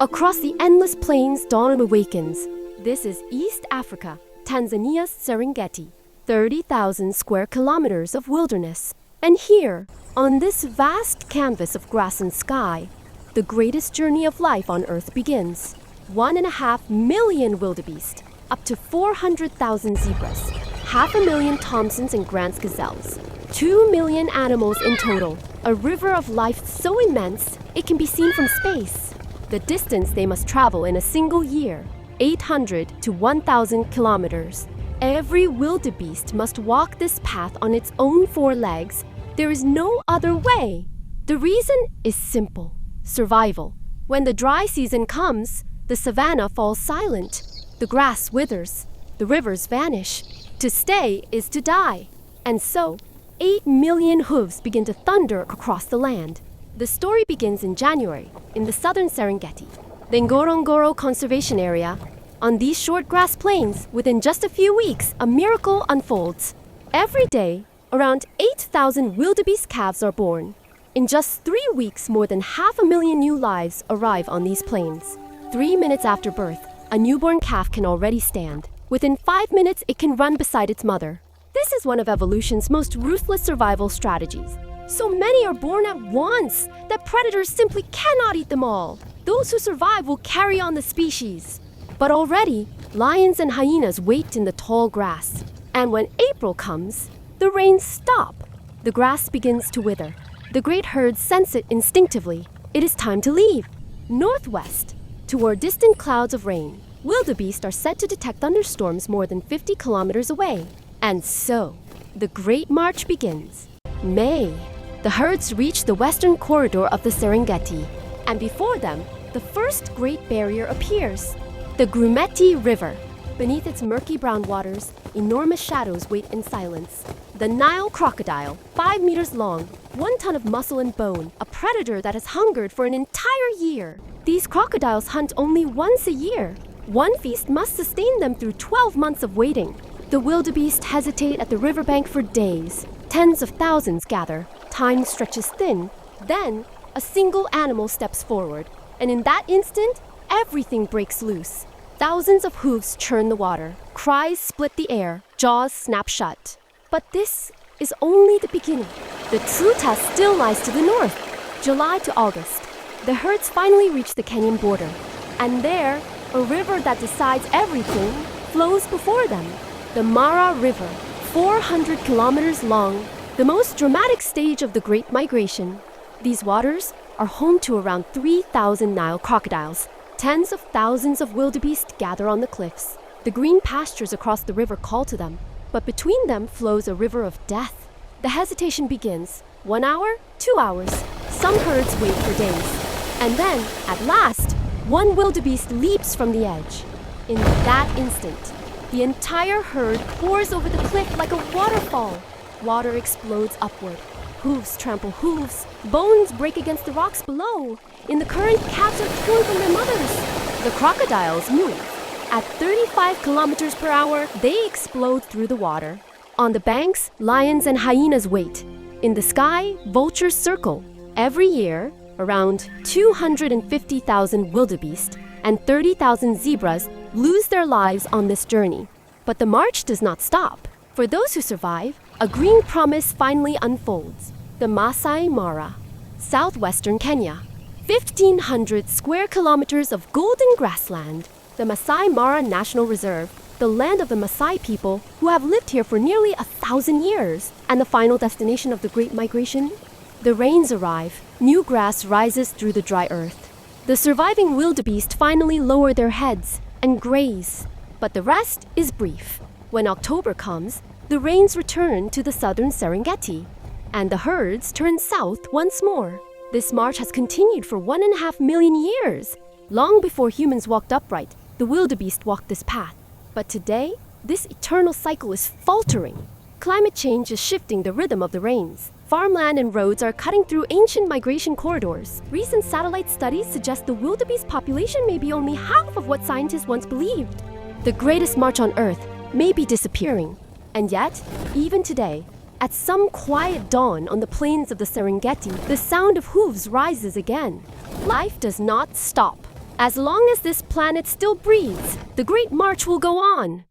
Across the endless plains, dawn awakens. This is East Africa, Tanzania's Serengeti, 30,000 square kilometers of wilderness. And here, on this vast canvas of grass and sky, the greatest journey of life on Earth begins. 1.5 million wildebeest, up to 400,000 zebras, 500,000 Thomsons and Grant's gazelles, 2 million animals in total, a river of life so immense it can be seen from space. The distance they must travel in a single year, 800 to 1,000 kilometers. Every wildebeest must walk this path on its own 4 legs. There is no other way. The reason is simple: survival. When the dry season comes, the savanna falls silent. The grass withers. The rivers vanish. To stay is to die. And so, 8 million hooves begin to thunder across the land. The story begins in January, in the southern Serengeti, the Ngorongoro Conservation Area. On these short grass plains, within just a few weeks, a miracle unfolds. Every day, around 8,000 wildebeest calves are born. In just 3 weeks, more than 500,000 new lives arrive on these plains. 3 minutes after birth, a newborn calf can already stand. Within 5 minutes, it can run beside its mother. This is one of evolution's most ruthless survival strategies. So many are born at once that predators simply cannot eat them all. Those who survive will carry on the species. But already, lions and hyenas wait in the tall grass. And when April comes, the rains stop. The grass begins to wither. The great herds sense it instinctively. It is time to leave. Northwest, toward distant clouds of rain, wildebeest are said to detect thunderstorms more than 50 kilometers away. And so, the Great March begins. May, the herds reach the western corridor of the Serengeti, and before them, the first great barrier appears, the Grumeti River. Beneath its murky brown waters, enormous shadows wait in silence. The Nile crocodile, 5 meters long, 1 ton of muscle and bone, a predator that has hungered for an entire year. These crocodiles hunt only once a year. One feast must sustain them through 12 months of waiting. The wildebeest hesitate at the riverbank for days. Tens of thousands gather. Time stretches thin. Then, a single animal steps forward. And in that instant, everything breaks loose. Thousands of hooves churn the water. Cries split the air. Jaws snap shut. But this is only the beginning. The true test still lies to the north. July to August. The herds finally reach the Kenyan border. And there, a river that decides everything flows before them. The Mara River, 400 kilometers long, the most dramatic stage of the Great Migration. These waters are home to around 3,000 Nile crocodiles. Tens of thousands of wildebeest gather on the cliffs. The green pastures across the river call to them, but between them flows a river of death. The hesitation begins. 1 hour, 2 hours. Some herds wait for days. And then, at last, one wildebeest leaps from the edge. In that instant, the entire herd pours over the cliff like a waterfall. Water explodes upward. Hooves trample hooves. Bones break against the rocks below. In the current, calves are torn from their mothers. The crocodiles move. At 35 kilometers per hour, they explode through the water. On the banks, lions and hyenas wait. In the sky, vultures circle. Every year, around 250,000 wildebeest and 30,000 zebras lose their lives on this journey. But the march does not stop. For those who survive, a green promise finally unfolds. The Masai Mara, southwestern Kenya. 1,500 square kilometers of golden grassland. The Masai Mara National Reserve, the land of the Maasai people who have lived here for nearly 1,000 years. And the final destination of the Great Migration? The rains arrive. New grass rises through the dry earth. The surviving wildebeest finally lower their heads and graze. But the rest is brief. When October comes, the rains return to the southern Serengeti, and the herds turn south once more. This march has continued for 1.5 million years. Long before humans walked upright, the wildebeest walked this path. But today, this eternal cycle is faltering. Climate change is shifting the rhythm of the rains. Farmland and roads are cutting through ancient migration corridors. Recent satellite studies suggest the wildebeest population may be only half of what scientists once believed. The greatest march on Earth may be disappearing. And yet, even today, at some quiet dawn on the plains of the Serengeti, the sound of hooves rises again. Life does not stop. As long as this planet still breathes, the Great March will go on.